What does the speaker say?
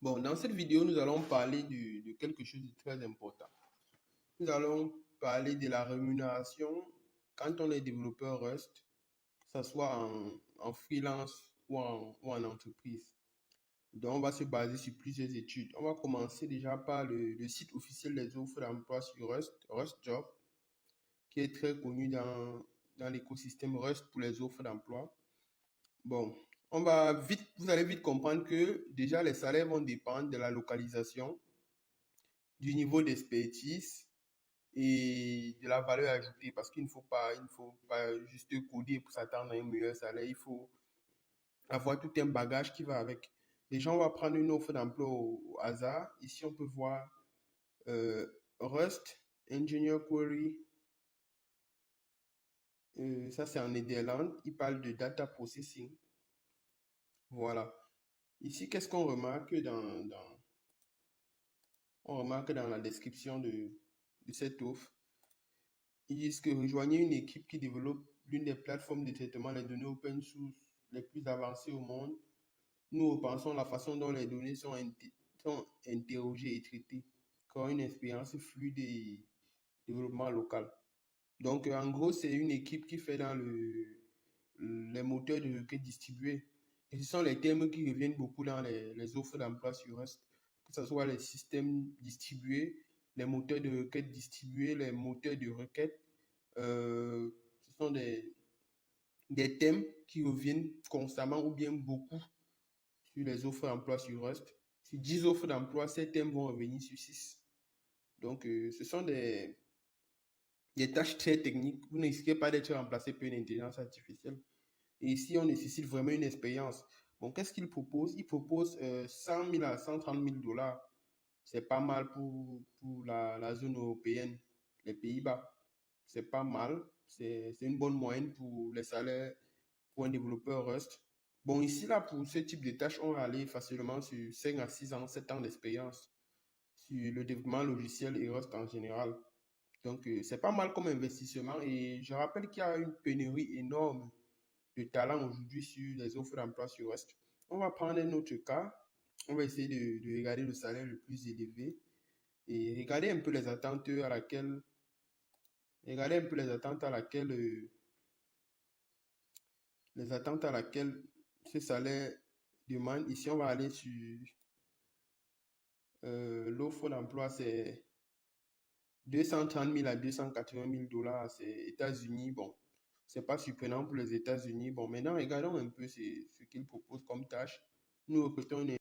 Bon, dans cette vidéo, nous allons parler de quelque chose de très important. Nous allons parler de la rémunération quand on est développeur Rust, que ce soit en freelance ou en entreprise. Donc, on va se baser sur plusieurs études. On va commencer déjà par le site officiel des offres d'emploi sur Rust, RustJob, qui est très connu dans l'écosystème Rust pour les offres d'emploi. Bon, vous allez vite comprendre que déjà les salaires vont dépendre de la localisation, du niveau d'expertise et de la valeur ajoutée parce il ne faut pas juste coder pour s'attendre à un meilleur salaire. Il faut avoir tout un bagage qui va avec. Déjà, on va prendre une offre d'emploi au hasard. Ici, on peut voir euh, Rust, Engineer Query. Ça, c'est en Néderlande. Il parle de data processing. Voilà. Ici, qu'est-ce qu'on remarque on remarque dans la description de cette offre? Ils disent que rejoignez une équipe qui développe l'une des plateformes de traitement des données open source les plus avancées au monde. Nous repensons la façon dont les données sont interrogées et traitées, comme une expérience fluide et développement local. Donc, en gros, c'est une équipe qui fait dans les moteurs de requête distribués. Et ce sont les termes qui reviennent beaucoup dans les offres d'emploi sur Rust, que ce soit les systèmes distribués, les moteurs de requête distribués, les moteurs de requête. Ce sont des thèmes qui reviennent constamment ou bien beaucoup sur les offres d'emploi sur Rust. Sur 10 offres d'emploi, ces thèmes vont revenir sur 6. Donc, ce sont des tâches très techniques. Vous ne risquez pas d'être remplacé par une intelligence artificielle. Et ici, on nécessite vraiment une expérience. Bon, qu'est-ce qu'il propose? Il propose 100 000 à 130 000 dollars. C'est pas mal pour la zone européenne, les Pays-Bas. C'est pas mal. C'est une bonne moyenne pour les salaires pour un développeur Rust. Bon, ici, là, pour ce type de tâches, on va aller facilement sur 5 à 6 ans, 7 ans d'expérience sur le développement logiciel et Rust en général. Donc, c'est pas mal comme investissement. Et je rappelle qu'il y a une pénurie énorme de talent aujourd'hui sur les offres d'emploi sur Rust. On va prendre un autre cas. On va essayer de regarder le salaire le plus élevé et regarder un peu les attentes à laquelle, regarder un peu les attentes à laquelle ce salaire demande. Ici, on va aller sur l'offre d'emploi, c'est 230 000 à 280 000 dollars. C'est États-Unis. Bon, c'est pas surprenant pour les États-Unis. Bon, maintenant, regardons un peu ce qu'ils proposent comme tâche. Nous recrutons une